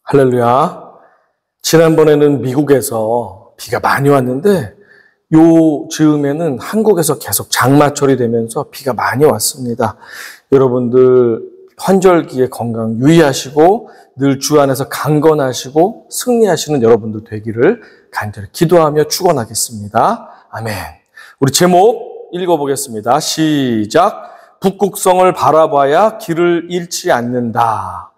할렐루야. 지난번에는 미국에서 비가 많이 왔는데 요 즈음에는 한국에서 계속 장마철이 되면서 비가 많이 왔습니다. 여러분들 환절기에 건강 유의하시고 늘 주 안에서 강건하시고 승리하시는 여러분들 되기를 간절히 기도하며 축원하겠습니다. 아멘. 우리 제목 읽어보겠습니다. 시작. 북극성을 바라봐야 길을 잃지 않는다.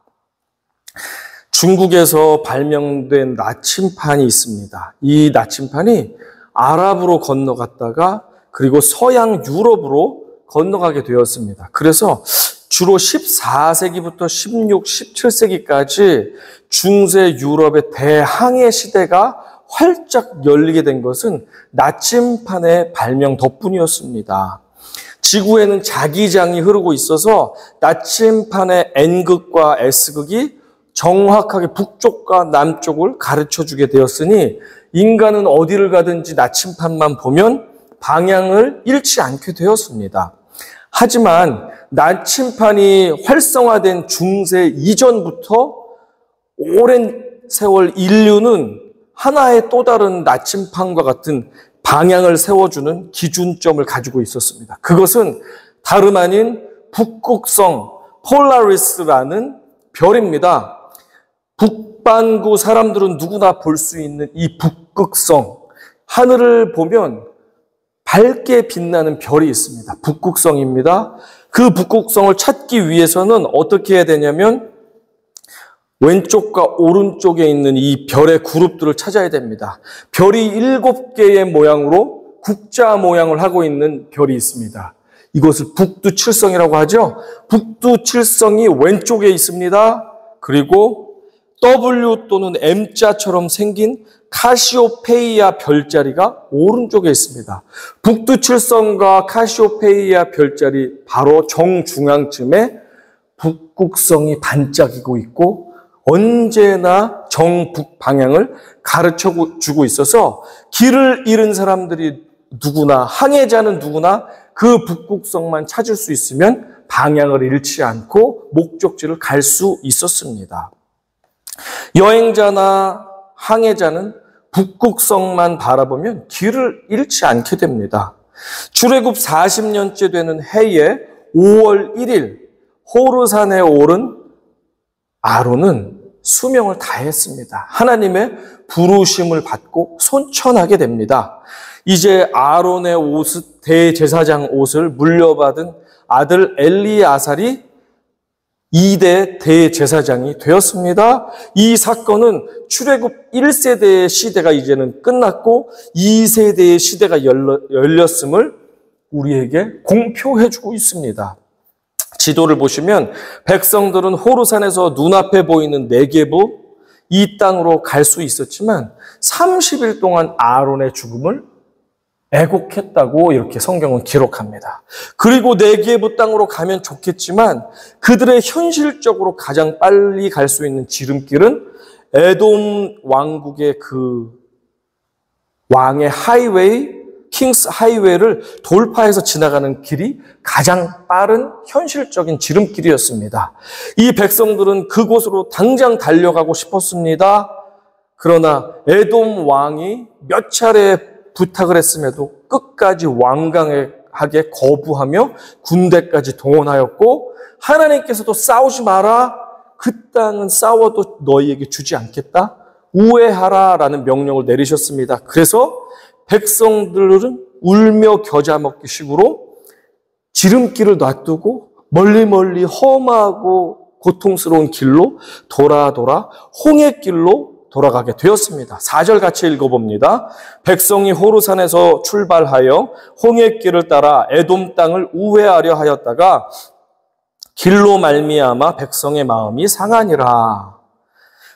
중국에서 발명된 나침판이 있습니다. 이 나침판이 아랍으로 건너갔다가 그리고 서양 유럽으로 건너가게 되었습니다. 그래서 주로 14세기부터 16, 17세기까지 중세 유럽의 대항해 시대가 활짝 열리게 된 것은 나침판의 발명 덕분이었습니다. 지구에는 자기장이 흐르고 있어서 나침판의 N극과 S극이 정확하게 북쪽과 남쪽을 가르쳐주게 되었으니 인간은 어디를 가든지 나침판만 보면 방향을 잃지 않게 되었습니다. 하지만 나침판이 활성화된 중세 이전부터 오랜 세월 인류는 하나의 또 다른 나침판과 같은 방향을 세워주는 기준점을 가지고 있었습니다. 그것은 다름 아닌 북극성 폴라리스라는 별입니다. 북반구 사람들은 누구나 볼 수 있는 이 북극성, 하늘을 보면 밝게 빛나는 별이 있습니다. 북극성입니다. 그 북극성을 찾기 위해서는 어떻게 해야 되냐면 왼쪽과 오른쪽에 있는 이 별의 그룹들을 찾아야 됩니다. 별이 7개의 모양으로 국자 모양을 하고 있는 별이 있습니다. 이것을 북두칠성이라고 하죠. 북두칠성이 왼쪽에 있습니다. 그리고 W 또는 M자처럼 생긴 카시오페이아 별자리가 오른쪽에 있습니다. 북두칠성과 카시오페이아 별자리 바로 정중앙쯤에 북극성이 반짝이고 있고 언제나 정북 방향을 가르쳐주고 있어서 길을 잃은 사람들이 누구나, 항해자는 누구나 그 북극성만 찾을 수 있으면 방향을 잃지 않고 목적지를 갈 수 있었습니다. 여행자나 항해자는 북극성만 바라보면 길을 잃지 않게 됩니다. 출애굽 40년째 되는 해에 5월 1일 호르산에 오른 아론은 수명을 다했습니다. 하나님의 부르심을 받고 손천하게 됩니다. 이제 아론의 옷, 대제사장 옷을 물려받은 아들 엘리아살이 2대 대제사장이 되었습니다. 이 사건은 출애굽 1세대의 시대가 이제는 끝났고 2세대의 시대가 열렸음을 우리에게 공표해주고 있습니다. 지도를 보시면 백성들은 호르산에서 눈앞에 보이는 네게부 이 땅으로 갈 수 있었지만 30일 동안 아론의 죽음을 애곡했다고 이렇게 성경은 기록합니다. 그리고 네게부 땅으로 가면 좋겠지만 그들의 현실적으로 가장 빨리 갈 수 있는 지름길은 에돔 왕국의 그 왕의 하이웨이, 킹스 하이웨이를 돌파해서 지나가는 길이 가장 빠른 현실적인 지름길이었습니다. 이 백성들은 그곳으로 당장 달려가고 싶었습니다. 그러나 에돔 왕이 몇 차례 부탁을 했음에도 끝까지 완강하게 거부하며 군대까지 동원하였고 하나님께서도 싸우지 마라. 그 땅은 싸워도 너희에게 주지 않겠다. 우회하라 라는 명령을 내리셨습니다. 그래서 백성들은 울며 겨자 먹기 식으로 지름길을 놔두고 멀리 험하고 고통스러운 길로 돌아 홍해길로 돌아가게 되었습니다. 4절 같이 읽어봅니다. 백성이 호르산에서 출발하여 홍해길을 따라 에돔 땅을 우회하려 하였다가 길로 말미암아 백성의 마음이 상하니라.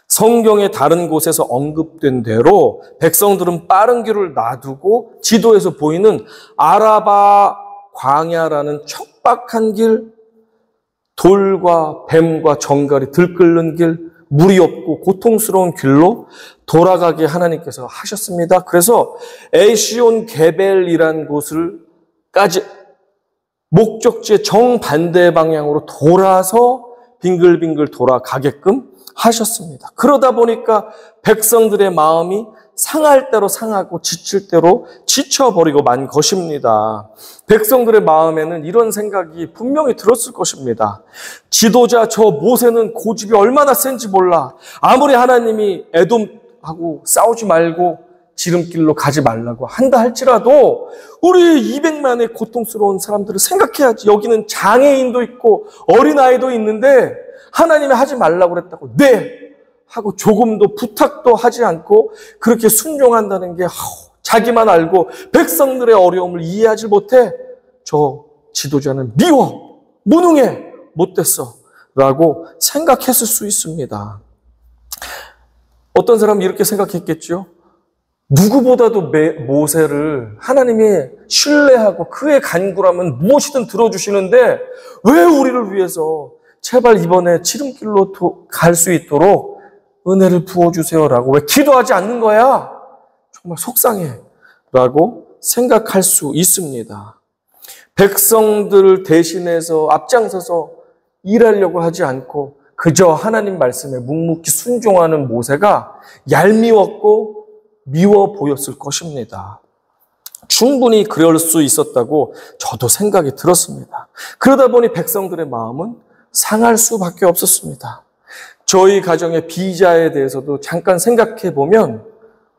성경의 다른 곳에서 언급된 대로 백성들은 빠른 길을 놔두고 지도에서 보이는 아라바 광야라는 척박한 길, 돌과 뱀과 정갈이 들끓는 길, 물이 없고 고통스러운 길로 돌아가게 하나님께서 하셨습니다. 그래서 에시온 게벨이라는 곳을까지 목적지의 정반대 방향으로 돌아서 빙글빙글 돌아가게끔 하셨습니다. 그러다 보니까 백성들의 마음이 상할 대로 상하고 지칠 대로 지쳐버리고 만 것입니다. 백성들의 마음에는 이런 생각이 분명히 들었을 것입니다. 지도자 저 모세는 고집이 얼마나 센지 몰라. 아무리 하나님이 에돔하고 싸우지 말고 지름길로 가지 말라고 한다 할지라도 우리 200만의 고통스러운 사람들을 생각해야지. 여기는 장애인도 있고 어린아이도 있는데 하나님이 하지 말라고 그랬다고 네! 하고 조금도 부탁도 하지 않고 그렇게 순종한다는 게 자기만 알고 백성들의 어려움을 이해하지 못해. 저 지도자는 미워, 무능해, 못됐어 라고 생각했을 수 있습니다. 어떤 사람이 이렇게 생각했겠죠? 누구보다도 모세를 하나님이 신뢰하고 그의 간구라면 무엇이든 들어주시는데 왜 우리를 위해서 제발 이번에 지름길로 갈 수 있도록 은혜를 부어주세요라고 왜 기도하지 않는 거야? 정말 속상해 라고 생각할 수 있습니다. 백성들을 대신해서 앞장서서 일하려고 하지 않고 그저 하나님 말씀에 묵묵히 순종하는 모세가 얄미웠고 미워 보였을 것입니다. 충분히 그럴 수 있었다고 저도 생각이 들었습니다. 그러다 보니 백성들의 마음은 상할 수밖에 없었습니다. 저희 가정의 비자에 대해서도 잠깐 생각해 보면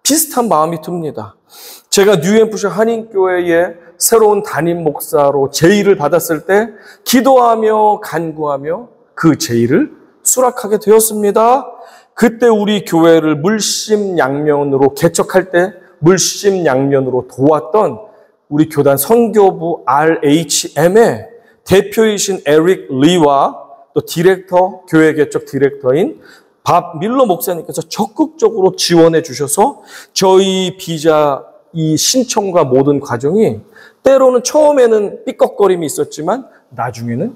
비슷한 마음이 듭니다. 제가 뉴햄프셔 한인교회의 새로운 담임 목사로 제의를 받았을 때 기도하며 간구하며 그 제의를 수락하게 되었습니다. 그때 우리 교회를 물심양면으로 개척할 때 물심양면으로 도왔던 우리 교단 선교부 RHM의 대표이신 에릭 리와 또 디렉터, 교회 개척 디렉터인 밥 밀러 목사님께서 적극적으로 지원해 주셔서 저희 비자 이 신청과 모든 과정이 때로는 처음에는 삐걱거림이 있었지만 나중에는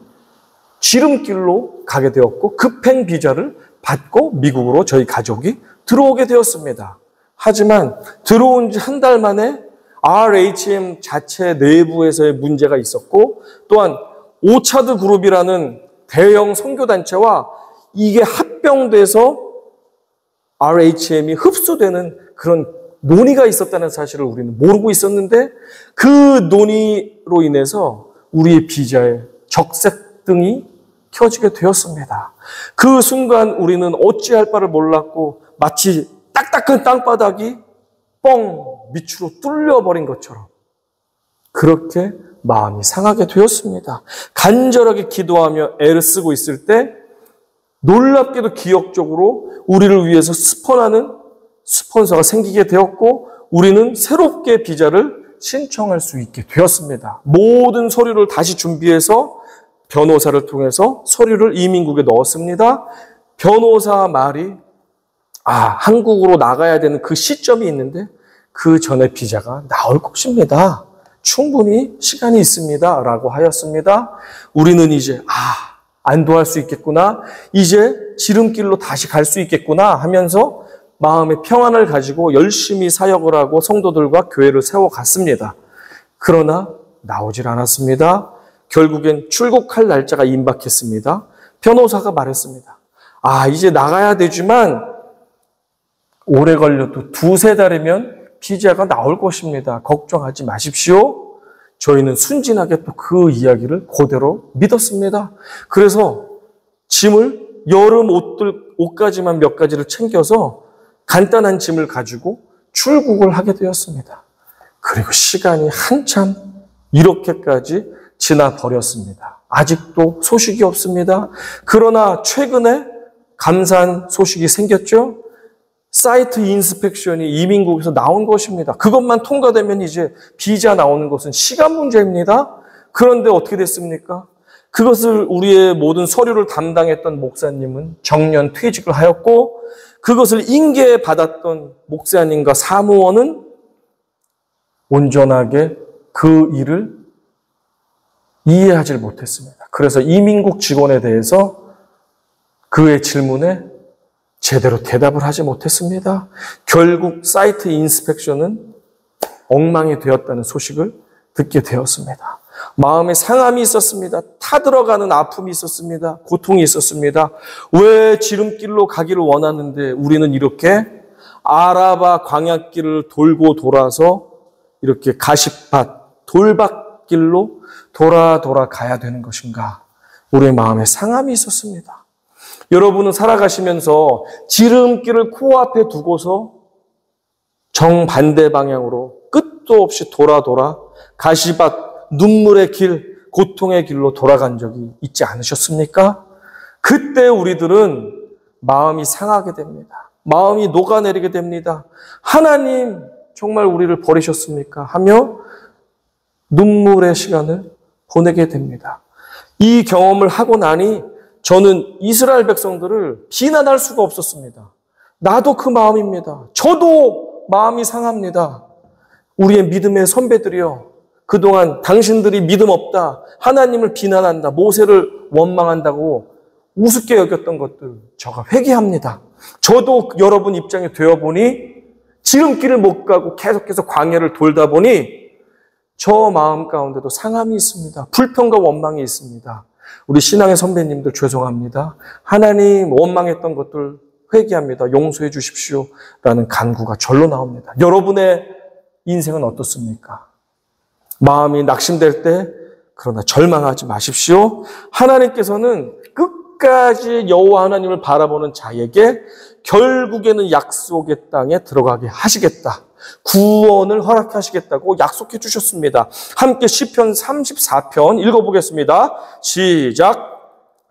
지름길로 가게 되었고 급행 비자를 받고 미국으로 저희 가족이 들어오게 되었습니다. 하지만 들어온 지 한 달 만에 RHM 자체 내부에서의 문제가 있었고 또한 오차드 그룹이라는 대형 선교단체와 이게 합병돼서 RHM이 흡수되는 그런 논의가 있었다는 사실을 우리는 모르고 있었는데 그 논의로 인해서 우리의 비자에 적색등이 켜지게 되었습니다. 그 순간 우리는 어찌할 바를 몰랐고 마치 딱딱한 땅바닥이 뻥 밑으로 뚫려버린 것처럼 그렇게 마음이 상하게 되었습니다. 간절하게 기도하며 애를 쓰고 있을 때 놀랍게도 기억적으로 우리를 위해서 스폰하는 스폰서가 생기게 되었고 우리는 새롭게 비자를 신청할 수 있게 되었습니다. 모든 서류를 다시 준비해서 변호사를 통해서 서류를 이민국에 넣었습니다. 변호사 말이 한국으로 나가야 되는 그 시점이 있는데 그 전에 비자가 나올 것입니다. 충분히 시간이 있습니다. 라고 하였습니다. 우리는 이제 안도할 수 있겠구나. 이제 지름길로 다시 갈 수 있겠구나 하면서 마음의 평안을 가지고 열심히 사역을 하고 성도들과 교회를 세워갔습니다. 그러나 나오질 않았습니다. 결국엔 출국할 날짜가 임박했습니다. 변호사가 말했습니다. 이제 나가야 되지만 오래 걸려도 2-3달이면 비자가 나올 것입니다. 걱정하지 마십시오. 저희는 순진하게 또 그 이야기를 그대로 믿었습니다. 그래서 짐을 여름 옷가지만 몇 가지를 챙겨서 간단한 짐을 가지고 출국을 하게 되었습니다. 그리고 시간이 한참 이렇게까지 지나버렸습니다. 아직도 소식이 없습니다. 그러나 최근에 감사한 소식이 생겼죠. 사이트 인스펙션이 이민국에서 나온 것입니다. 그것만 통과되면 이제 비자 나오는 것은 시간 문제입니다. 그런데 어떻게 됐습니까? 그것을 우리의 모든 서류를 담당했던 목사님은 정년 퇴직을 하였고 그것을 인계받았던 목사님과 사무원은 온전하게 그 일을 이해하지 못했습니다. 그래서 이민국 직원에 대해서 그의 질문에 제대로 대답을 하지 못했습니다. 결국 사이트 인스펙션은 엉망이 되었다는 소식을 듣게 되었습니다. 마음에 상함이 있었습니다. 타들어가는 아픔이 있었습니다. 고통이 있었습니다. 왜 지름길로 가기를 원하는데 우리는 이렇게 아라바 광야길을 돌고 돌아서 이렇게 가시밭, 돌밭길로 돌아 가야 되는 것인가? 우리의 마음에 상함이 있었습니다. 여러분은 살아가시면서 지름길을 코앞에 두고서 정반대 방향으로 끝도 없이 돌아 가시밭, 눈물의 길, 고통의 길로 돌아간 적이 있지 않으셨습니까? 그때 우리들은 마음이 상하게 됩니다. 마음이 녹아내리게 됩니다. 하나님, 정말 우리를 버리셨습니까? 하며 눈물의 시간을 보내게 됩니다. 이 경험을 하고 나니 저는 이스라엘 백성들을 비난할 수가 없었습니다. 나도 그 마음입니다. 저도 마음이 상합니다. 우리의 믿음의 선배들이요. 그동안 당신들이 믿음 없다, 하나님을 비난한다, 모세를 원망한다고 우습게 여겼던 것들 저가 회개합니다. 저도 여러분 입장에 되어보니 지름길을 못 가고 계속해서 광야를 돌다 보니 저 마음 가운데도 상함이 있습니다. 불평과 원망이 있습니다. 우리 신앙의 선배님들 죄송합니다. 하나님 원망했던 것들 회개합니다. 용서해 주십시오. 라는 간구가 절로 나옵니다. 여러분의 인생은 어떻습니까? 마음이 낙심될 때 그러나 절망하지 마십시오. 하나님께서는 끝까지 여호와 하나님을 바라보는 자에게 결국에는 약속의 땅에 들어가게 하시겠다. 구원을 허락하시겠다고 약속해 주셨습니다. 함께 시편 34편 읽어보겠습니다. 시작.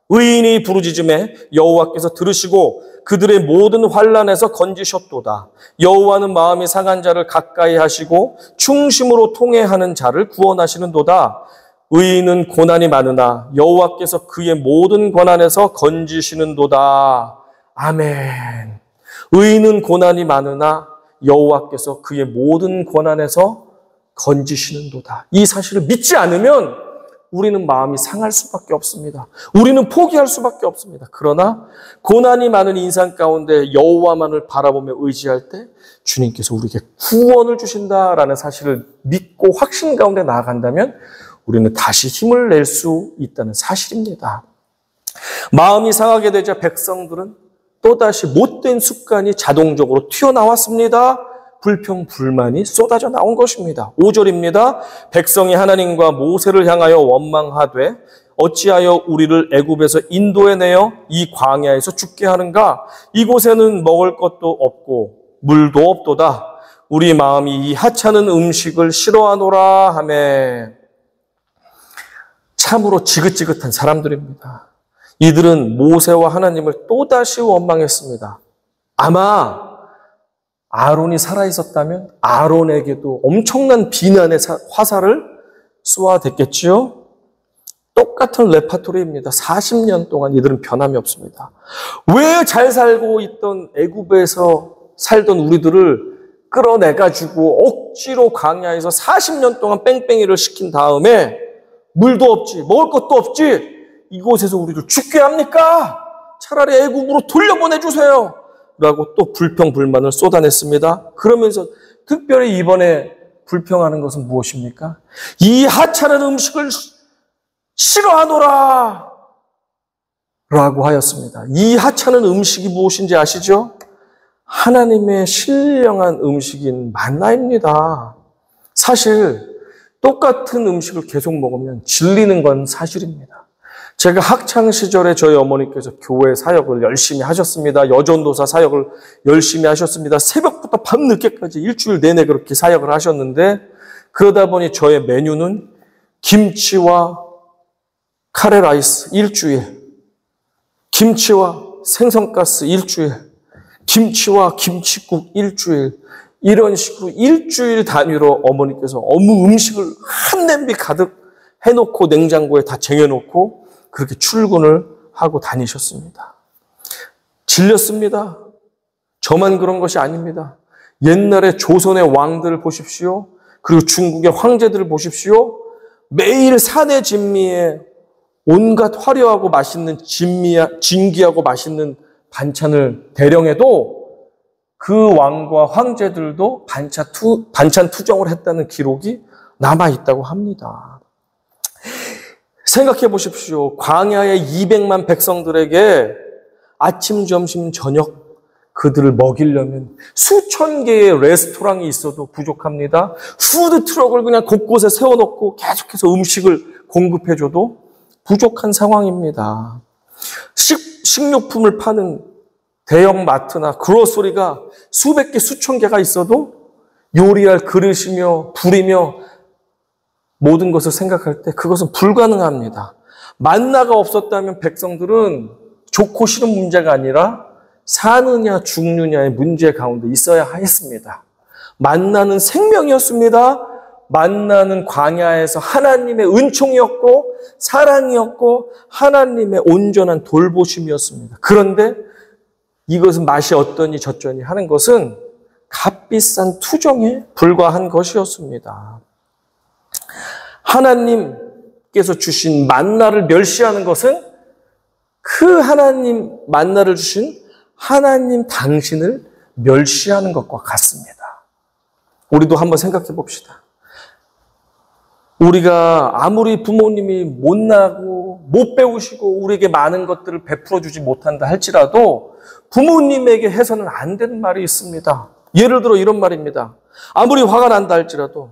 의인이 부르짖음에 여호와께서 들으시고 그들의 모든 환난에서 건지셨도다. 여호와는 마음이 상한 자를 가까이 하시고 충심으로 통회하는 자를 구원하시는도다. 의인은 고난이 많으나 여호와께서 그의 모든 고난에서 건지시는도다. 아멘. 의인은 고난이 많으나 여호와께서 그의 모든 고난에서 건지시는도다. 이 사실을 믿지 않으면 우리는 마음이 상할 수밖에 없습니다. 우리는 포기할 수밖에 없습니다. 그러나 고난이 많은 인생 가운데 여호와만을 바라보며 의지할 때 주님께서 우리에게 구원을 주신다라는 사실을 믿고 확신 가운데 나아간다면 우리는 다시 힘을 낼 수 있다는 사실입니다. 마음이 상하게 되자 백성들은 또다시 못된 습관이 자동적으로 튀어나왔습니다. 불평, 불만이 쏟아져 나온 것입니다. 5절입니다. 백성이 하나님과 모세를 향하여 원망하되 어찌하여 우리를 애굽에서 인도해내어 이 광야에서 죽게 하는가? 이곳에는 먹을 것도 없고 물도 없도다. 우리 마음이 이 하찮은 음식을 싫어하노라 하매. 참으로 지긋지긋한 사람들입니다. 이들은 모세와 하나님을 또다시 원망했습니다. 아마 아론이 살아있었다면 아론에게도 엄청난 비난의 화살을 쏘아댔겠지요. 똑같은 레파토리입니다. 40년 동안 이들은 변함이 없습니다. 왜 잘 살고 있던 애굽에서 살던 우리들을 끌어내가지고 억지로 광야에서 40년 동안 뺑뺑이를 시킨 다음에 물도 없지, 먹을 것도 없지, 이곳에서 우리를 죽게 합니까? 차라리 애굽으로 돌려보내주세요. 라고 또 불평, 불만을 쏟아냈습니다. 그러면서 특별히 이번에 불평하는 것은 무엇입니까? 이 하찮은 음식을 싫어하노라! 라고 하였습니다. 이 하찮은 음식이 무엇인지 아시죠? 하나님의 신령한 음식인 만나입니다. 사실 똑같은 음식을 계속 먹으면 질리는 건 사실입니다. 제가 학창시절에 저희 어머니께서 교회 사역을 열심히 하셨습니다. 여전도사 사역을 열심히 하셨습니다. 새벽부터 밤늦게까지 일주일 내내 그렇게 사역을 하셨는데 그러다 보니 저의 메뉴는 김치와 카레라이스 일주일, 김치와 생선가스 일주일, 김치와 김치국 일주일, 이런 식으로 일주일 단위로 어머니께서 어묵 음식을 한 냄비 가득 해놓고 냉장고에 다 쟁여놓고 그렇게 출근을 하고 다니셨습니다. 질렸습니다. 저만 그런 것이 아닙니다. 옛날에 조선의 왕들을 보십시오. 그리고 중국의 황제들을 보십시오. 매일 산의 진미에 온갖 화려하고 맛있는 진귀하고 맛있는 반찬을 대령해도 그 왕과 황제들도 반찬 투정을 했다는 기록이 남아있다고 합니다. 생각해 보십시오. 광야의 200만 백성들에게 아침, 점심, 저녁 그들을 먹이려면 수천 개의 레스토랑이 있어도 부족합니다. 푸드 트럭을 그냥 곳곳에 세워놓고 계속해서 음식을 공급해줘도 부족한 상황입니다. 식료품을 파는 대형 마트나 그로서리가 수백 개, 수천 개가 있어도 요리할 그릇이며 불이며 모든 것을 생각할 때 그것은 불가능합니다. 만나가 없었다면 백성들은 좋고 싫은 문제가 아니라 사느냐 죽느냐의 문제 가운데 있어야 했습니다. 만나는 생명이었습니다. 만나는 광야에서 하나님의 은총이었고 사랑이었고 하나님의 온전한 돌보심이었습니다. 그런데 이것은 맛이 어떠니 저쩌니 하는 것은 값비싼 투정에 불과한 것이었습니다. 하나님께서 주신 만나를 멸시하는 것은 그 하나님 만나를 주신 하나님 당신을 멸시하는 것과 같습니다. 우리도 한번 생각해 봅시다. 우리가 아무리 부모님이 못나고 못 배우시고 우리에게 많은 것들을 베풀어 주지 못한다 할지라도 부모님에게 해서는 안 되는 말이 있습니다. 예를 들어 이런 말입니다. 아무리 화가 난다 할지라도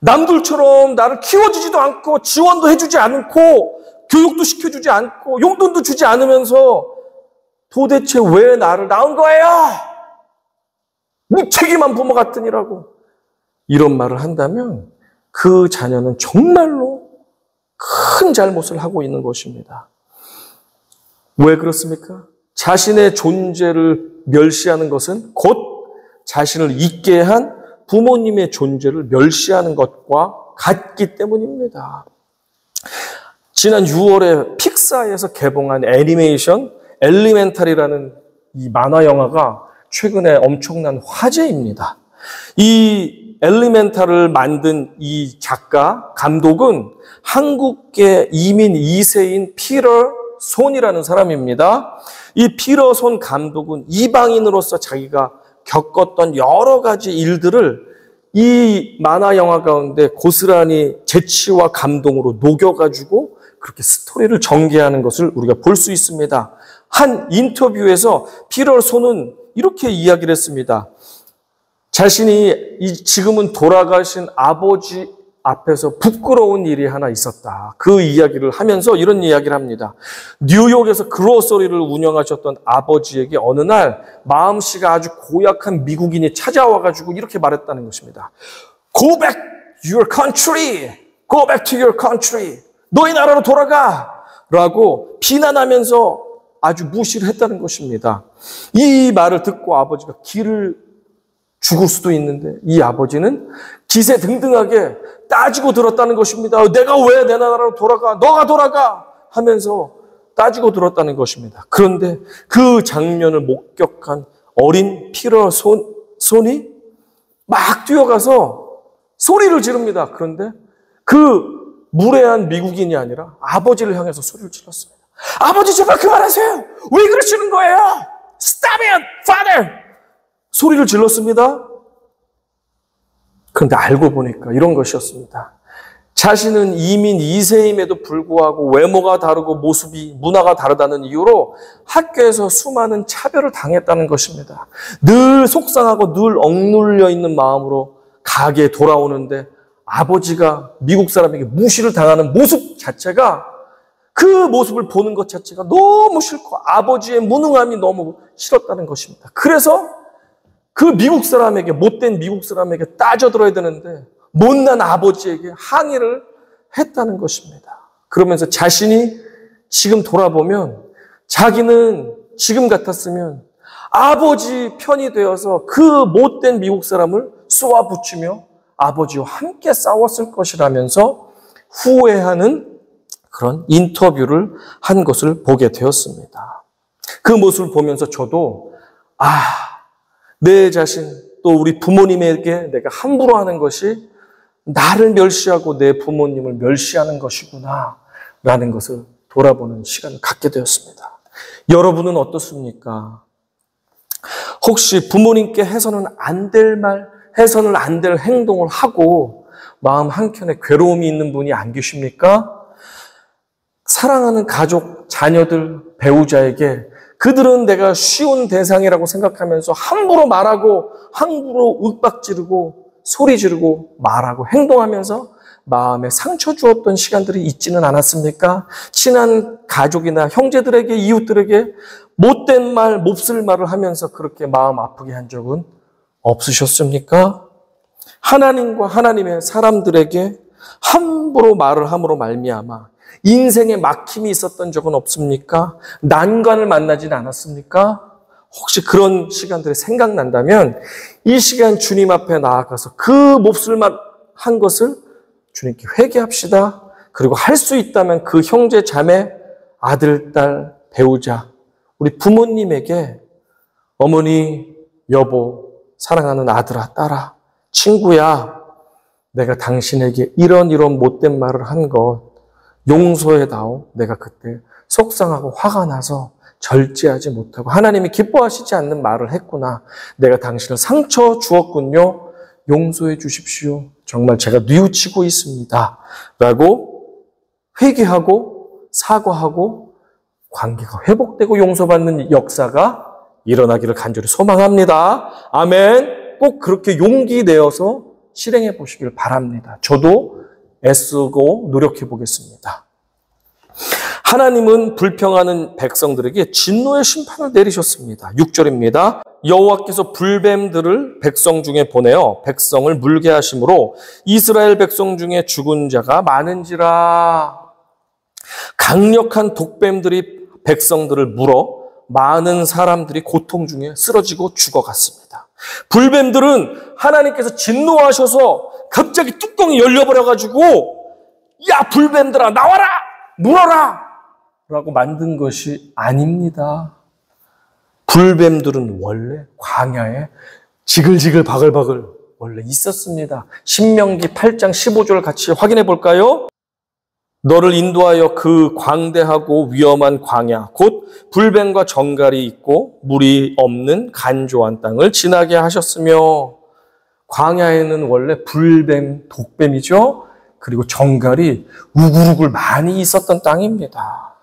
남들처럼 나를 키워주지도 않고 지원도 해주지 않고 교육도 시켜주지 않고 용돈도 주지 않으면서 도대체 왜 나를 낳은 거예요? 무책임한 부모 같으니라고 이런 말을 한다면 그 자녀는 정말로 큰 잘못을 하고 있는 것입니다. 왜 그렇습니까? 자신의 존재를 멸시하는 것은 곧 자신을 있게 한 부모님의 존재를 멸시하는 것과 같기 때문입니다. 지난 6월에 픽사에서 개봉한 애니메이션 엘리멘탈이라는 이 만화 영화가 최근에 엄청난 화제입니다. 이 엘리멘탈을 만든 이 작가, 감독은 한국계 이민 2세인 피터 손이라는 사람입니다. 이 피터 손 감독은 이방인으로서 자기가 겪었던 여러 가지 일들을 이 만화 영화 가운데 고스란히 재치와 감동으로 녹여가지고 그렇게 스토리를 전개하는 것을 우리가 볼 수 있습니다. 한 인터뷰에서 피터 손은 이렇게 이야기를 했습니다. 자신이 지금은 돌아가신 아버지 앞에서 부끄러운 일이 하나 있었다. 그 이야기를 하면서 이런 이야기를 합니다. 뉴욕에서 그로서리를 운영하셨던 아버지에게 어느 날 마음씨가 아주 고약한 미국인이 찾아와가지고 이렇게 말했다는 것입니다. Go back your country. Go back to your country. 너희 나라로 돌아가. 라고 비난하면서 아주 무시를 했다는 것입니다. 이 말을 듣고 아버지가 길을 죽을 수도 있는데 이 아버지는 기세등등하게 따지고 들었다는 것입니다. 내가 왜 내 나라로 돌아가? 너가 돌아가! 하면서 따지고 들었다는 것입니다. 그런데 그 장면을 목격한 어린 피터 손이 막 뛰어가서 소리를 지릅니다. 그런데 그 무례한 미국인이 아니라 아버지를 향해서 소리를 질렀습니다. 아버지 제발 그만하세요. 왜 그러시는 거예요? Stop it, father. 소리를 질렀습니다. 그런데 알고 보니까 이런 것이었습니다. 자신은 이민 2세임에도 불구하고 외모가 다르고 모습이 문화가 다르다는 이유로 학교에서 수많은 차별을 당했다는 것입니다. 늘 속상하고 늘 억눌려 있는 마음으로 가게에 돌아오는데 아버지가 미국 사람에게 무시를 당하는 모습 자체가 그 모습을 보는 것 자체가 너무 싫고 아버지의 무능함이 너무 싫었다는 것입니다. 그래서 그 미국 사람에게 못된 미국 사람에게 따져들어야 되는데 못난 아버지에게 항의를 했다는 것입니다. 그러면서 자신이 지금 돌아보면 자기는 지금 같았으면 아버지 편이 되어서 그 못된 미국 사람을 쏘아붙이며 아버지와 함께 싸웠을 것이라면서 후회하는 그런 인터뷰를 한 것을 보게 되었습니다. 그 모습을 보면서 저도 내 자신 또 우리 부모님에게 내가 함부로 하는 것이 나를 멸시하고 내 부모님을 멸시하는 것이구나 라는 것을 돌아보는 시간을 갖게 되었습니다. 여러분은 어떻습니까? 혹시 부모님께 해서는 안 될 말, 해서는 안 될 행동을 하고 마음 한켠에 괴로움이 있는 분이 안 계십니까? 사랑하는 가족, 자녀들, 배우자에게 그들은 내가 쉬운 대상이라고 생각하면서 함부로 말하고 함부로 윽박지르고 소리 지르고 말하고 행동하면서 마음에 상처 주었던 시간들이 있지는 않았습니까? 친한 가족이나 형제들에게, 이웃들에게 못된 말, 몹쓸 말을 하면서 그렇게 마음 아프게 한 적은 없으셨습니까? 하나님과 하나님의 사람들에게 함부로 말을 함으로 말미암아 인생에 막힘이 있었던 적은 없습니까? 난관을 만나진 않았습니까? 혹시 그런 시간들이 생각난다면 이 시간 주님 앞에 나아가서 그 몹쓸 말 한 것을 주님께 회개합시다. 그리고 할 수 있다면 그 형제, 자매, 아들, 딸, 배우자, 우리 부모님에게 어머니, 여보, 사랑하는 아들아, 딸아, 친구야, 내가 당신에게 이런 못된 말을 한 것 용서해다오. 내가 그때 속상하고 화가 나서 절제하지 못하고 하나님이 기뻐하시지 않는 말을 했구나. 내가 당신을 상처 주었군요. 용서해 주십시오. 정말 제가 뉘우치고 있습니다. 라고 회개하고 사과하고 관계가 회복되고 용서받는 역사가 일어나기를 간절히 소망합니다. 아멘. 꼭 그렇게 용기 내어서 실행해 보시길 바랍니다. 저도 애쓰고 노력해 보겠습니다. 하나님은 불평하는 백성들에게 진노의 심판을 내리셨습니다. 6절입니다. 여호와께서 불뱀들을 백성 중에 보내어 백성을 물게 하심으로 이스라엘 백성 중에 죽은 자가 많은지라. 강력한 독뱀들이 백성들을 물어 많은 사람들이 고통 중에 쓰러지고 죽어갔습니다. 불뱀들은 하나님께서 진노하셔서 갑자기 뚜껑이 열려버려가지고 야 불뱀들아 나와라 물어라 라고 만든 것이 아닙니다. 불뱀들은 원래 광야에 지글지글 바글바글 원래 있었습니다. 신명기 8장 15절 같이 확인해 볼까요? 너를 인도하여 그 광대하고 위험한 광야 곧 불뱀과 정갈이 있고 물이 없는 간조한 땅을 지나게 하셨으며. 광야에는 원래 불뱀, 독뱀이죠. 그리고 정갈이 우글우글 많이 있었던 땅입니다.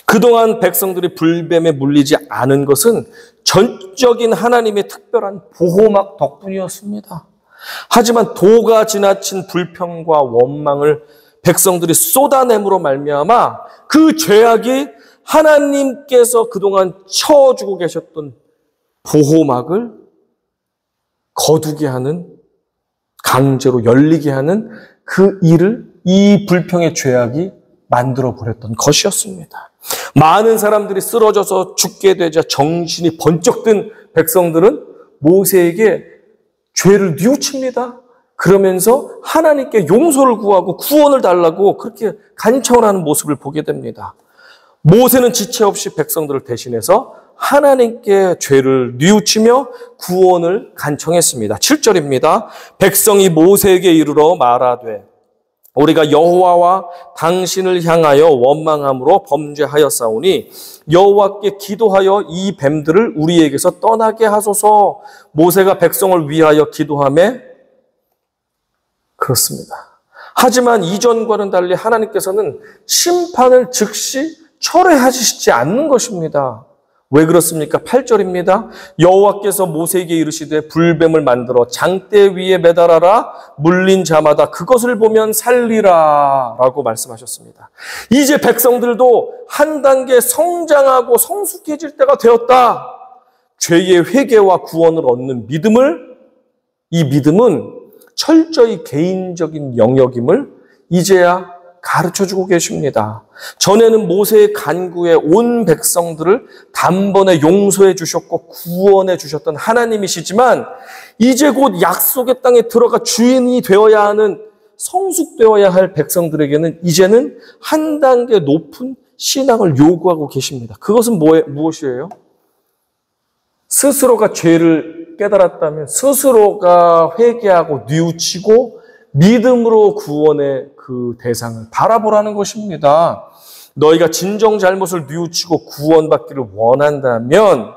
그동안 백성들이 불뱀에 물리지 않은 것은 전적인 하나님의 특별한 보호막 덕분이었습니다. 하지만 도가 지나친 불평과 원망을 백성들이 쏟아냄으로 말미암아 그 죄악이 하나님께서 그동안 쳐주고 계셨던 보호막을 거두게 하는, 강제로 열리게 하는 그 일을 이 불평의 죄악이 만들어 버렸던 것이었습니다. 많은 사람들이 쓰러져서 죽게 되자 정신이 번쩍 든 백성들은 모세에게 죄를 뉘우칩니다. 그러면서 하나님께 용서를 구하고 구원을 달라고 그렇게 간청을 하는 모습을 보게 됩니다. 모세는 지체 없이 백성들을 대신해서 하나님께 죄를 뉘우치며 구원을 간청했습니다. 7절입니다. 백성이 모세에게 이르러 말하되 우리가 여호와와 당신을 향하여 원망함으로 범죄하였사오니 여호와께 기도하여 이 뱀들을 우리에게서 떠나게 하소서. 모세가 백성을 위하여 기도하며 그렇습니다. 하지만 이전과는 달리 하나님께서는 심판을 즉시 철회하시지 않는 것입니다. 왜 그렇습니까? 8절입니다. 여호와께서 모세에게 이르시되 불뱀을 만들어 장대 위에 매달아라. 물린 자마다 그것을 보면 살리라 라고 말씀하셨습니다. 이제 백성들도 한 단계 성장하고 성숙해질 때가 되었다. 죄의 회개와 구원을 얻는 믿음을, 이 믿음은 철저히 개인적인 영역임을 이제야 가르쳐주고 계십니다. 전에는 모세의 간구에 온 백성들을 단번에 용서해 주셨고 구원해 주셨던 하나님이시지만 이제 곧 약속의 땅에 들어가 주인이 되어야 하는, 성숙되어야 할 백성들에게는 이제는 한 단계 높은 신앙을 요구하고 계십니다. 그것은 무엇이에요? 스스로가 죄를 깨달았다면 스스로가 회개하고 뉘우치고 믿음으로 구원의 그 대상을 바라보라는 것입니다. 너희가 진정 잘못을 뉘우치고 구원받기를 원한다면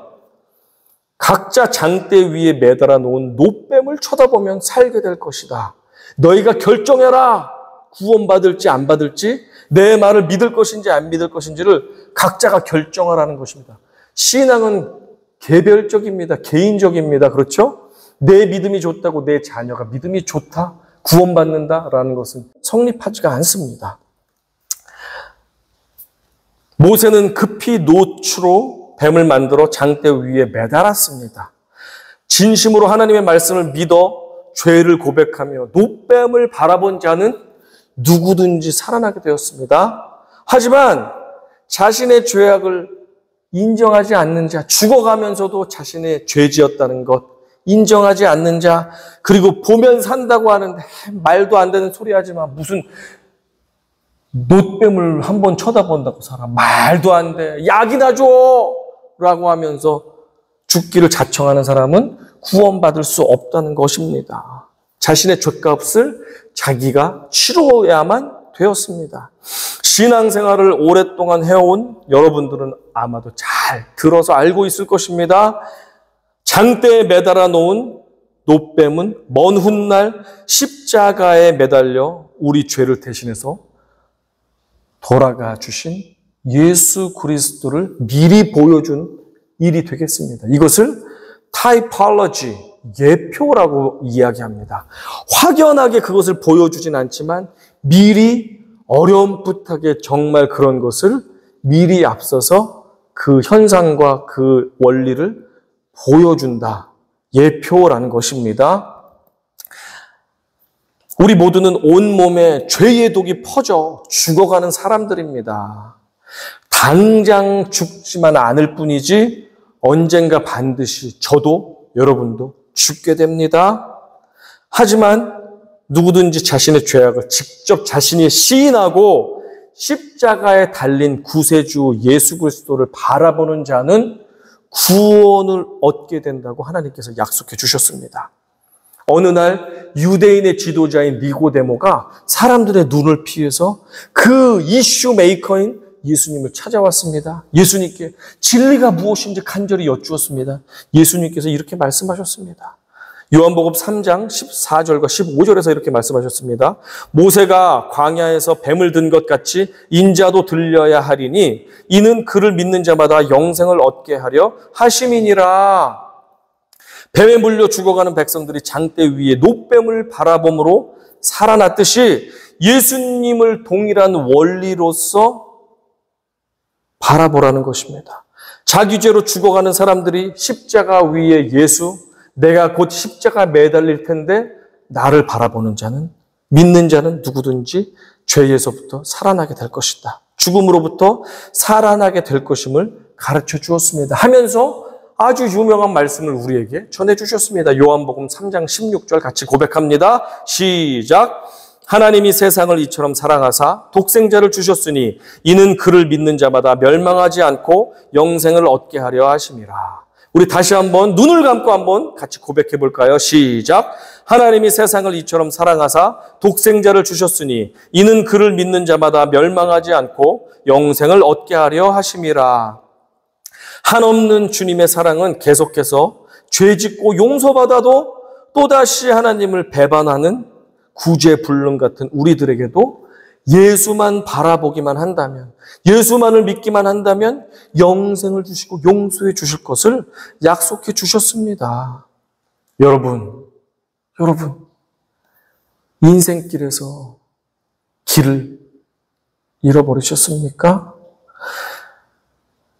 각자 장대 위에 매달아 놓은 노뱀을 쳐다보면 살게 될 것이다. 너희가 결정해라. 구원받을지 안 받을지 내 말을 믿을 것인지 안 믿을 것인지를 각자가 결정하라는 것입니다. 신앙은 개별적입니다. 개인적입니다. 그렇죠? 내 믿음이 좋다고 내 자녀가 믿음이 좋다, 구원받는다라는 것은 성립하지가 않습니다. 모세는 급히 노추로 뱀을 만들어 장대 위에 매달았습니다. 진심으로 하나님의 말씀을 믿어 죄를 고백하며 노뱀을 바라본 자는 누구든지 살아나게 되었습니다. 하지만 자신의 죄악을 인정하지 않는 자, 죽어가면서도 자신의 죄지었다는 것 인정하지 않는 자, 그리고 보면 산다고 하는데 말도 안 되는 소리 하지만 무슨 노뱀을 한번 쳐다본다고 살아. 말도 안 돼. 약이나 줘! 라고 하면서 죽기를 자청하는 사람은 구원받을 수 없다는 것입니다. 자신의 죗값을 자기가 치러야만 되었습니다. 신앙생활을 오랫동안 해온 여러분들은 아마도 잘 들어서 알고 있을 것입니다. 장대에 매달아 놓은 노뱀은 먼 훗날 십자가에 매달려 우리 죄를 대신해서 돌아가 주신 예수 그리스도를 미리 보여준 일이 되겠습니다. 이것을 타이폴로지, 예표라고 이야기합니다. 확연하게 그것을 보여주진 않지만 미리 어렴풋하게 정말 그런 것을 미리 앞서서 그 현상과 그 원리를 보여준다. 예표라는 것입니다. 우리 모두는 온몸에 죄의 독이 퍼져 죽어가는 사람들입니다. 당장 죽지만 않을 뿐이지 언젠가 반드시 저도 여러분도 죽게 됩니다. 하지만 누구든지 자신의 죄악을 직접 자신이 시인하고 십자가에 달린 구세주 예수 그리스도를 바라보는 자는 구원을 얻게 된다고 하나님께서 약속해 주셨습니다. 어느 날 유대인의 지도자인 니고데모가 사람들의 눈을 피해서 그 이슈 메이커인 예수님을 찾아왔습니다. 예수님께 진리가 무엇인지 간절히 여쭈었습니다. 예수님께서 이렇게 말씀하셨습니다. 요한복음 3장 14절과 15절에서 이렇게 말씀하셨습니다. 모세가 광야에서 뱀을 든 것 같이 인자도 들려야 하리니 이는 그를 믿는 자마다 영생을 얻게 하려 하심이니라. 뱀에 물려 죽어가는 백성들이 장대 위에 노뱀을 바라봄으로 살아났듯이 예수님을 동일한 원리로서 바라보라는 것입니다. 자기 죄로 죽어가는 사람들이 십자가 위에 예수, 내가 곧 십자가 매달릴 텐데 나를 바라보는 자는, 믿는 자는 누구든지 죄에서부터 살아나게 될 것이다. 죽음으로부터 살아나게 될 것임을 가르쳐 주었습니다. 하면서 아주 유명한 말씀을 우리에게 전해주셨습니다. 요한복음 3장 16절 같이 고백합니다. 시작. 하나님이 세상을 이처럼 사랑하사 독생자를 주셨으니 이는 그를 믿는 자마다 멸망하지 않고 영생을 얻게 하려 하심이라. 우리 다시 한번 눈을 감고 한번 같이 고백해 볼까요? 시작. 하나님이 세상을 이처럼 사랑하사 독생자를 주셨으니 이는 그를 믿는 자마다 멸망하지 않고 영생을 얻게 하려 하심이라. 한없는 주님의 사랑은 계속해서 죄짓고 용서받아도 또다시 하나님을 배반하는 구제불능 같은 우리들에게도 예수만 바라보기만 한다면, 예수만을 믿기만 한다면 영생을 주시고 용서해 주실 것을 약속해 주셨습니다. 여러분, 인생길에서 길을 잃어버리셨습니까?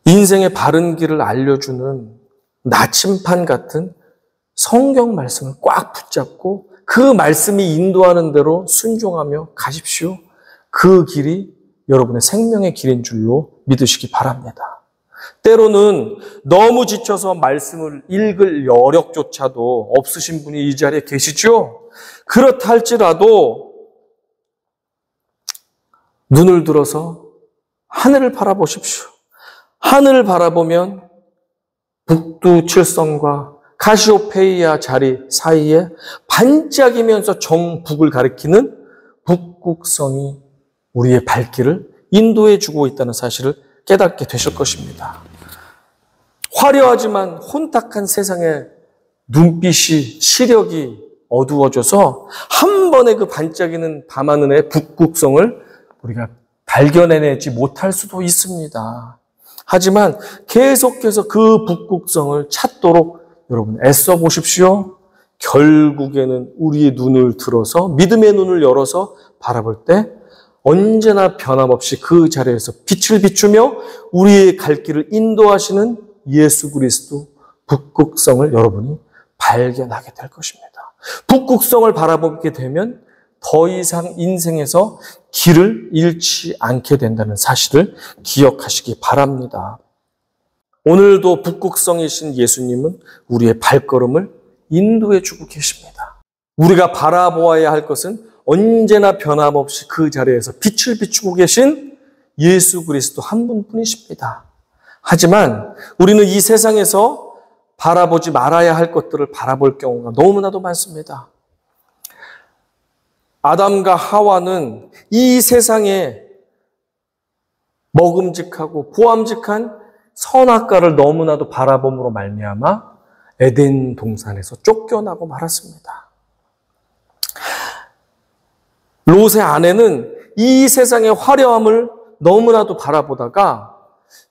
인생의 바른 길을 알려주는 나침판 같은 성경 말씀을 꽉 붙잡고 그 말씀이 인도하는 대로 순종하며 가십시오. 그 길이 여러분의 생명의 길인 줄로 믿으시기 바랍니다. 때로는 너무 지쳐서 말씀을 읽을 여력조차도 없으신 분이 이 자리에 계시죠? 그렇다 할지라도 눈을 들어서 하늘을 바라보십시오. 하늘을 바라보면 북두칠성과 카시오페이아 자리 사이에 반짝이면서 정북을 가리키는 북극성이 우리의 발길을 인도해 주고 있다는 사실을 깨닫게 되실 것입니다. 화려하지만 혼탁한 세상의 눈빛이, 시력이 어두워져서 한 번에 그 반짝이는 밤하늘의 북극성을 우리가 발견해내지 못할 수도 있습니다. 하지만 계속해서 그 북극성을 찾도록 여러분 애써 보십시오. 결국에는 우리의 눈을 들어서 믿음의 눈을 열어서 바라볼 때 언제나 변함없이 그 자리에서 빛을 비추며 우리의 갈 길을 인도하시는 예수 그리스도 북극성을 여러분이 발견하게 될 것입니다. 북극성을 바라보게 되면 더 이상 인생에서 길을 잃지 않게 된다는 사실을 기억하시기 바랍니다. 오늘도 북극성이신 예수님은 우리의 발걸음을 인도해 주고 계십니다. 우리가 바라보아야 할 것은 언제나 변함없이 그 자리에서 빛을 비추고 계신 예수 그리스도 한 분뿐이십니다. 하지만 우리는 이 세상에서 바라보지 말아야 할 것들을 바라볼 경우가 너무나도 많습니다. 아담과 하와는 이 세상에 먹음직하고 보암직한 선악과를 너무나도 바라봄으로 말미암아 에덴 동산에서 쫓겨나고 말았습니다. 롯의 아내는 이 세상의 화려함을 너무나도 바라보다가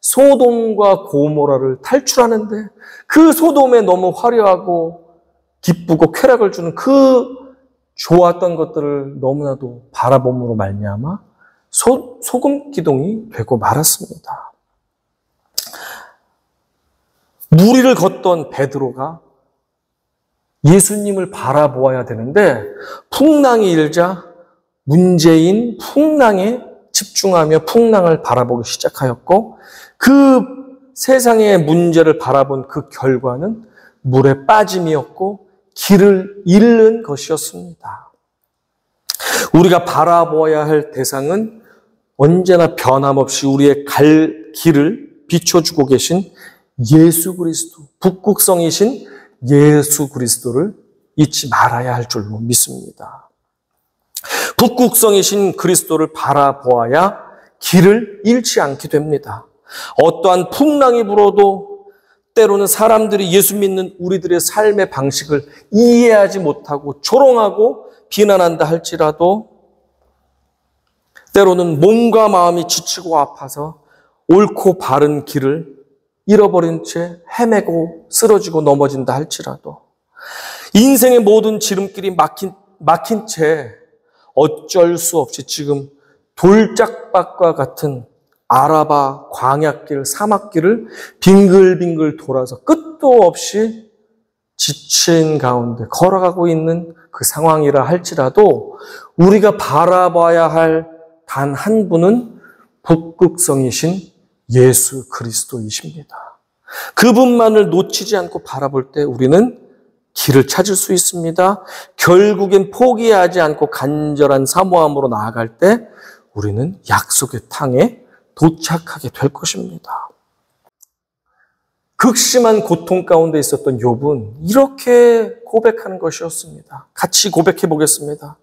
소돔과 고모라를 탈출하는데 그 소돔에 너무 화려하고 기쁘고 쾌락을 주는 그 좋았던 것들을 너무나도 바라봄으로 말미암아 소금 기둥이 되고 말았습니다. 무리를 걷던 베드로가 예수님을 바라보아야 되는데 풍랑이 일자 문제인 풍랑에 집중하며 풍랑을 바라보기 시작하였고 그 세상의 문제를 바라본 그 결과는 물에 빠짐이었고 길을 잃는 것이었습니다. 우리가 바라보아야 할 대상은 언제나 변함없이 우리의 갈 길을 비춰주고 계신 예수 그리스도, 북극성이신 예수 그리스도를 잊지 말아야 할 줄로 믿습니다. 북극성이신 그리스도를 바라보아야 길을 잃지 않게 됩니다. 어떠한 풍랑이 불어도 때로는 사람들이 예수 믿는 우리들의 삶의 방식을 이해하지 못하고 조롱하고 비난한다 할지라도 때로는 몸과 마음이 지치고 아파서 옳고 바른 길을 잃어버린 채 헤매고 쓰러지고 넘어진다 할지라도 인생의 모든 지름길이 막힌 채 어쩔 수 없이 지금 돌짝밭과 같은 아라바 광야길, 사막길을 빙글빙글 돌아서 끝도 없이 지친 가운데 걸어가고 있는 그 상황이라 할지라도 우리가 바라봐야 할 단 한 분은 북극성이신 예수 그리스도이십니다. 그분만을 놓치지 않고 바라볼 때 우리는 길을 찾을 수 있습니다. 결국엔 포기하지 않고 간절한 사모함으로 나아갈 때 우리는 약속의 땅에 도착하게 될 것입니다. 극심한 고통 가운데 있었던 욥은 이렇게 고백하는 것이었습니다. 같이 고백해 보겠습니다.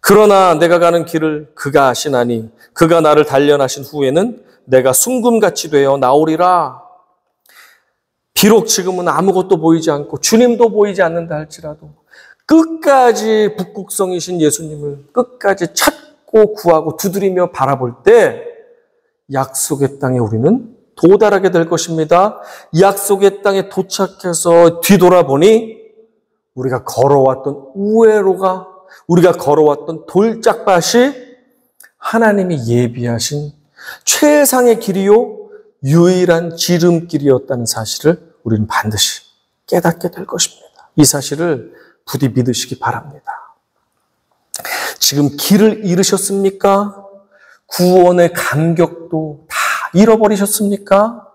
그러나 내가 가는 길을 그가 아시나니 그가 나를 단련하신 후에는 내가 순금같이 되어 나오리라. 비록 지금은 아무것도 보이지 않고 주님도 보이지 않는다 할지라도 끝까지 북극성이신 예수님을 끝까지 찾고 구하고 두드리며 바라볼 때 약속의 땅에 우리는 도달하게 될 것입니다. 약속의 땅에 도착해서 뒤돌아보니 우리가 걸어왔던 우회로가 우리가 걸어왔던 돌짝밭이 하나님이 예비하신 최상의 길이요 유일한 지름길이었다는 사실을 우리는 반드시 깨닫게 될 것입니다. 이 사실을 부디 믿으시기 바랍니다. 지금 길을 잃으셨습니까? 구원의 감격도 다 잃어버리셨습니까?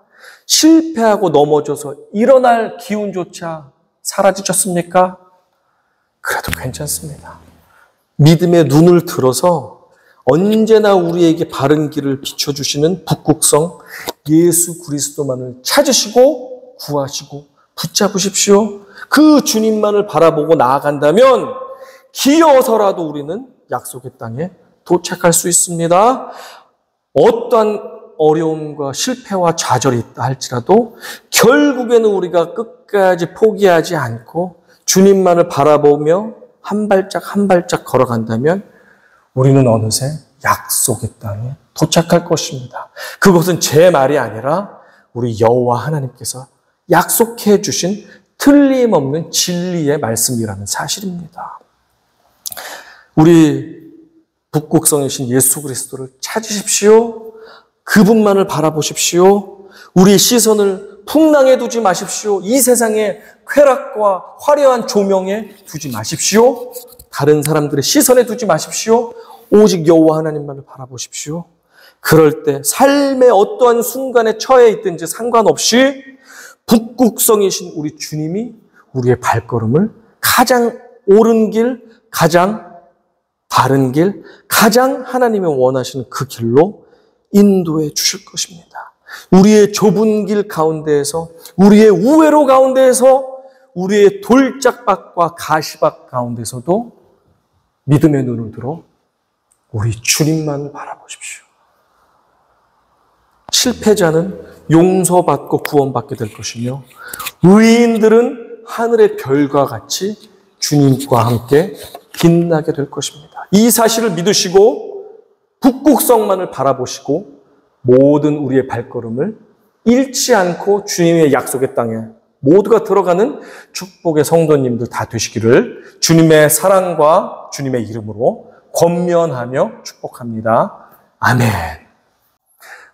실패하고 넘어져서 일어날 기운조차 사라지셨습니까? 그래도 괜찮습니다. 믿음의 눈을 들어서 언제나 우리에게 바른 길을 비춰주시는 북극성 예수 그리스도만을 찾으시고 구하시고 붙잡으십시오. 그 주님만을 바라보고 나아간다면 기어서라도 우리는 약속의 땅에 도착할 수 있습니다. 어떠한 어려움과 실패와 좌절이 있다 할지라도 결국에는 우리가 끝까지 포기하지 않고 주님만을 바라보며 한 발짝 한 발짝 걸어간다면 우리는 어느새 약속의 땅에 도착할 것입니다. 그것은 제 말이 아니라 우리 여호와 하나님께서 약속해 주신 틀림없는 진리의 말씀이라는 사실입니다. 우리 북극성이신 예수 그리스도를 찾으십시오. 그분만을 바라보십시오. 우리의 시선을 풍랑에 두지 마십시오. 이 세상의 쾌락과 화려한 조명에 두지 마십시오. 다른 사람들의 시선에 두지 마십시오. 오직 여호와 하나님만을 바라보십시오. 그럴 때 삶의 어떠한 순간에 처해 있든지 상관없이 북극성이신 우리 주님이 우리의 발걸음을 가장 옳은 길, 가장 바른 길, 가장 하나님이 원하시는 그 길로 인도해 주실 것입니다. 우리의 좁은 길 가운데에서, 우리의 우회로 가운데에서, 우리의 돌짝밭과 가시밭 가운데서도 믿음의 눈을 들어 우리 주님만 바라보십시오. 실패자는 용서받고 구원받게 될 것이며 의인들은 하늘의 별과 같이 주님과 함께 빛나게 될 것입니다. 이 사실을 믿으시고 북극성만을 바라보시고 모든 우리의 발걸음을 잃지 않고 주님의 약속의 땅에 모두가 들어가는 축복의 성도님들 다 되시기를 주님의 사랑과 주님의 이름으로 권면하며 축복합니다. 아멘.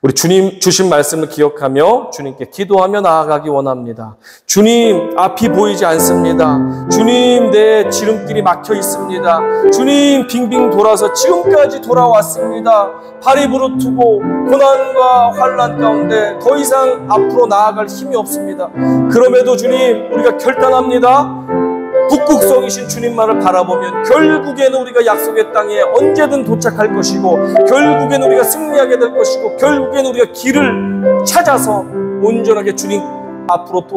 우리 주님 주신 말씀을 기억하며 주님께 기도하며 나아가기 원합니다. 주님, 앞이 보이지 않습니다. 주님, 내 지름길이 막혀 있습니다. 주님, 빙빙 돌아서 지금까지 돌아왔습니다. 발이 부르트고 고난과 환난 가운데 더 이상 앞으로 나아갈 힘이 없습니다. 그럼에도 주님, 우리가 결단합니다. 북극성이신 주님만을 바라보면 결국에는 우리가 약속의 땅에 언제든 도착할 것이고 결국에는 우리가 승리하게 될 것이고 결국에는 우리가 길을 찾아서 온전하게 주님 앞으로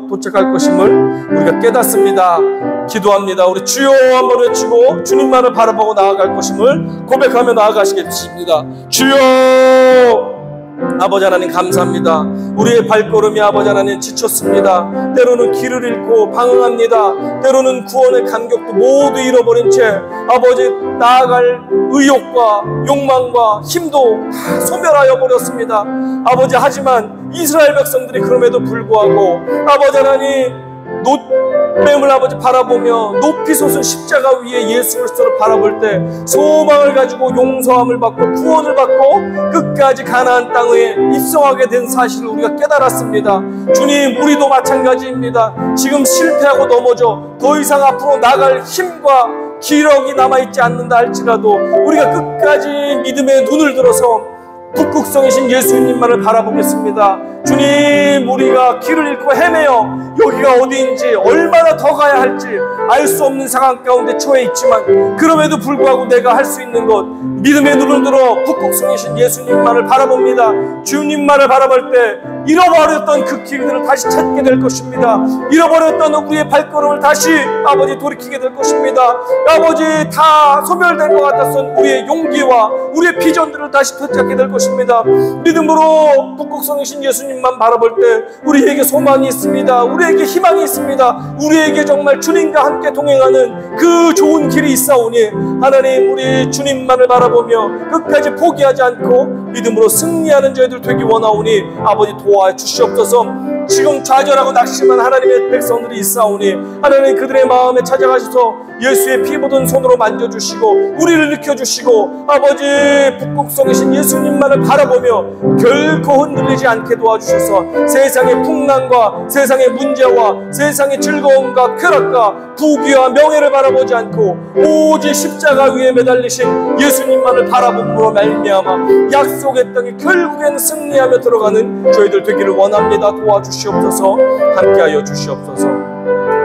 도착할 것임을 우리가 깨닫습니다. 기도합니다. 우리 주여 한번 외치고 주님만을 바라보고 나아갈 것임을 고백하며 나아가시겠습니다. 주여! 아버지 하나님 감사합니다. 우리의 발걸음이 아버지 하나님 지쳤습니다. 때로는 길을 잃고 방황합니다. 때로는 구원의 간격도 모두 잃어버린 채 아버지 나아갈 의욕과 욕망과 힘도 다 소멸하여 버렸습니다. 아버지 하지만 이스라엘 백성들이 그럼에도 불구하고 아버지 하나님 놋뱀을 아버지 바라보며 높이 솟은 십자가 위에 예수 그리스도를 바라볼 때 소망을 가지고 용서함을 받고 구원을 받고 끝까지 가나안 땅에 입성하게 된 사실을 우리가 깨달았습니다. 주님, 우리도 마찬가지입니다. 지금 실패하고 넘어져 더 이상 앞으로 나갈 힘과 기력이 남아있지 않는다 할지라도 우리가 끝까지 믿음의 눈을 들어서 북극성이신 예수님만을 바라보겠습니다. 주님, 우리가 길을 잃고 헤매어 여기가 어디인지 얼마나 더 가야 할지 알 수 없는 상황 가운데 처해 있지만 그럼에도 불구하고 내가 할 수 있는 것 믿음의 눈을 들어 북극성이신 예수님만을 바라봅니다. 주님만을 바라볼 때 잃어버렸던 그 길들을 다시 찾게 될 것입니다. 잃어버렸던 우리의 발걸음을 다시 아버지 돌이키게 될 것입니다. 아버지 다 소멸된 것 같았던 우리의 용기와 우리의 비전들을 다시 되찾게 될 것입니다. 믿음으로 북극성이신 예수님만 바라볼 때 우리에게 소망이 있습니다. 우리에게 희망이 있습니다. 우리에게 정말 주님과 함께 동행하는 그 좋은 길이 있사오니 하나님, 우리 주님만을 바라보며 끝까지 포기하지 않고 믿음으로 승리하는 저희들 되기 원하오니 아버지 도와주시옵소서. 지금 좌절하고 낙심한 하나님의 백성들이 있사오니 하나님, 그들의 마음에 찾아가셔서 예수의 피 묻은 손으로 만져주시고 우리를 느껴주시고 아버지 북극성이신 예수님만을 바라보며 결코 흔들리지 않게 도와주셔서 세상의 풍랑과 세상의 문제와 세상의 즐거움과 쾌락과 부귀와 명예를 바라보지 않고 오직 십자가 위에 매달리신 예수님만을 바라봄으로 말미암아 약속의 땅에 결국엔 승리하며 들어가는 저희들 되기를 원합니다. 도와주시옵소서. 함께하여 주시옵소서.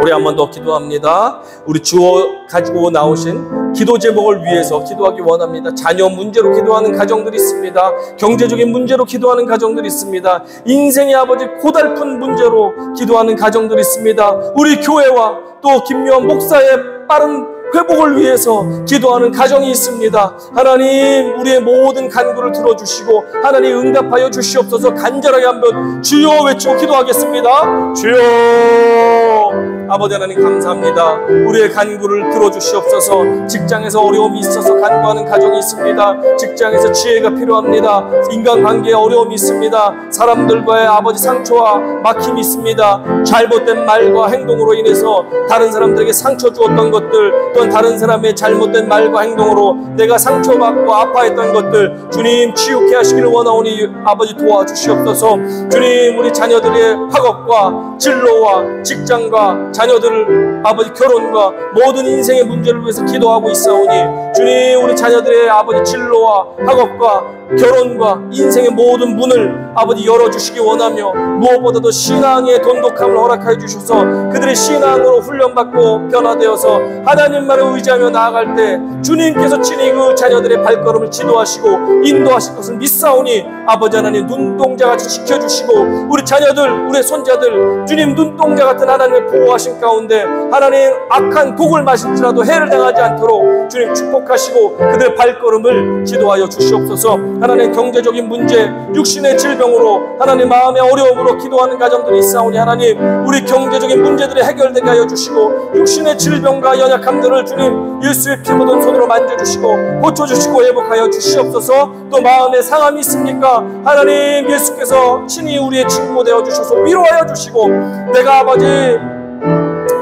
우리 한 번 더 기도합니다. 우리 주어 가지고 나오신 기도 제목을 위해서 기도하기 원합니다. 자녀 문제로 기도하는 가정들이 있습니다. 경제적인 문제로 기도하는 가정들이 있습니다. 인생의 아버지 고달픈 문제로 기도하는 가정들이 있습니다. 우리 교회와 또 김요한 목사의 빠른 회복을 위해서 기도하는 가정이 있습니다. 하나님, 우리의 모든 간구를 들어주시고 하나님 응답하여 주시옵소서. 간절하게 한번 주여 외치고 기도하겠습니다. 주여. 아버지 하나님 감사합니다. 우리의 간구를 들어주시옵소서. 직장에서 어려움이 있어서 간구하는 가정이 있습니다. 직장에서 지혜가 필요합니다. 인간관계에 어려움이 있습니다. 사람들과의 아버지 상처와 막힘이 있습니다. 잘못된 말과 행동으로 인해서 다른 사람들에게 상처 주었던 것들, 또한 다른 사람의 잘못된 말과 행동으로 내가 상처받고 아파했던 것들, 주님 치유케 하시기를 원하오니 아버지 도와주시옵소서. 주님, 우리 자녀들의 학업과 진로와 직장과 자녀들을 아버지 결혼과 모든 인생의 문제를 위해서 기도하고 있사오니, 주님, 우리 자녀들의 아버지 진로와 학업과 결혼과 인생의 모든 문을 아버지 열어주시기 원하며, 무엇보다도 신앙의 돈독함을 허락하여 주셔서 그들의 신앙으로 훈련받고 변화되어서 하나님만을 의지하며 나아갈 때 주님께서 친히 그 자녀들의 발걸음을 지도하시고 인도하실 것을 믿사오니, 아버지 하나님 눈동자같이 지켜주시고 우리 자녀들, 우리 손자들 주님 눈동자 같은 하나님의 보호하신 가운데 하나님 악한 독을 마실지라도 해를 당하지 않도록 주님 축복하시고 그들의 발걸음을 지도하여 주시옵소서. 하나님 경제적인 문제, 육신의 질병으로 하나님 마음의 어려움으로 기도하는 가정들이 있사오니, 하나님 우리 경제적인 문제들이 해결되게 하여 주시고 육신의 질병과 연약함들을 주님 예수의 피 묻은 손으로 만져주시고 고쳐주시고 회복하여 주시옵소서. 또 마음에 상함이 있습니까? 하나님 예수께서 친히 우리의 친구 되어 주셔서 위로하여 주시고 내가 아버지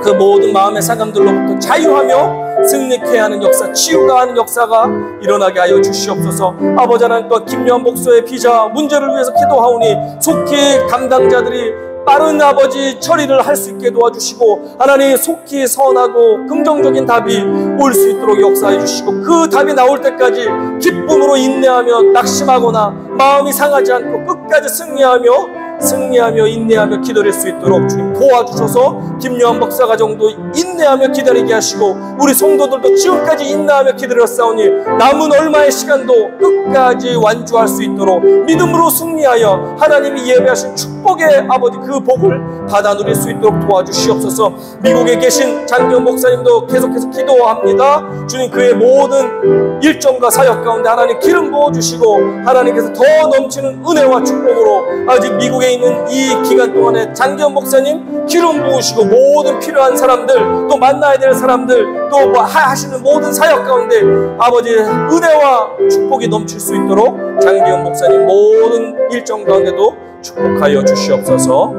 그 모든 마음의 상함들로부터 자유하며 승리케 하는 역사, 치유가 하는 역사가 일어나게 하여 주시옵소서. 아버지 하나님, 또 김요한 목사의 비자 문제를 위해서 기도하오니 속히 담당자들이 빠른 아버지 처리를 할 수 있게 도와주시고, 하나님 속히 선하고 긍정적인 답이 올 수 있도록 역사해 주시고, 그 답이 나올 때까지 기쁨으로 인내하며 낙심하거나 마음이 상하지 않고 끝까지 승리하며 인내하며 기다릴 수 있도록 주님 도와주셔서 김요한 목사 가정도 인내하며 기다리게 하시고 우리 성도들도 지금까지 인내하며 기다렸사오니 남은 얼마의 시간도 끝까지 완주할 수 있도록 믿음으로 승리하여 하나님이 예배하신 축복의 아버지 그 복을 받아 누릴 수 있도록 도와주시옵소서. 미국에 계신 장기현 목사님도 계속해서 기도합니다. 주님 그의 모든 일정과 사역 가운데 하나님 기름 부어주시고 하나님께서 더 넘치는 은혜와 축복으로 아직 미국에 있는 이 기간 동안에 장기현 목사님 기름 부으시고 모든 필요한 사람들, 또 만나야 될 사람들, 또 뭐 하시는 모든 사역 가운데 아버지 은혜와 축복이 넘칠 수 있도록 장기현 목사님 모든 일정 가운데도 축복하여 주시옵소서.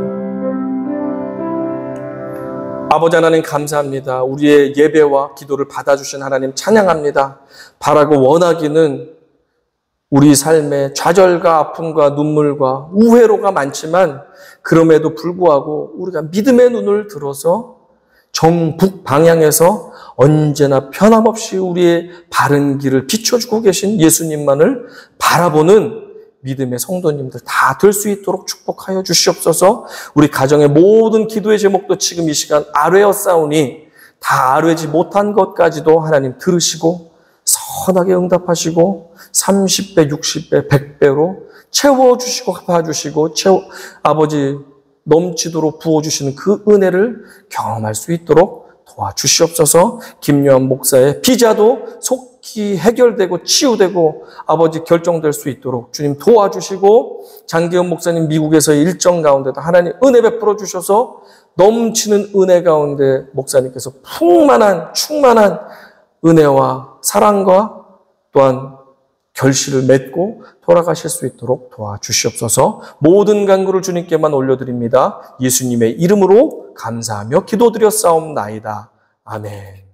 아버지 하나님 감사합니다. 우리의 예배와 기도를 받아주신 하나님 찬양합니다. 바라고 원하기는 우리 삶에 좌절과 아픔과 눈물과 우회로가 많지만 그럼에도 불구하고 우리가 믿음의 눈을 들어서 정북 방향에서 언제나 변함없이 우리의 바른 길을 비춰주고 계신 예수님만을 바라보는 믿음의 성도님들 다 될 수 있도록 축복하여 주시옵소서. 우리 가정의 모든 기도의 제목도 지금 이 시간 아뢰었사오니 다 아뢰지 못한 것까지도 하나님 들으시고 선하게 응답하시고 30배, 60배, 100배로 채워주시고 갚아주시고 아버지 넘치도록 부어주시는 그 은혜를 경험할 수 있도록 도와주시옵소서. 김요한 목사의 비자도 속히 해결되고 치유되고 아버지 결정될 수 있도록 주님 도와주시고, 장기현 목사님 미국에서의 일정 가운데도 하나님 은혜 베풀어 주셔서 넘치는 은혜 가운데 목사님께서 충만한 은혜와 사랑과 또한 결실을 맺고 돌아가실 수 있도록 도와주시옵소서. 모든 간구를 주님께만 올려드립니다. 예수님의 이름으로 감사하며 기도드렸사옵나이다. 아멘.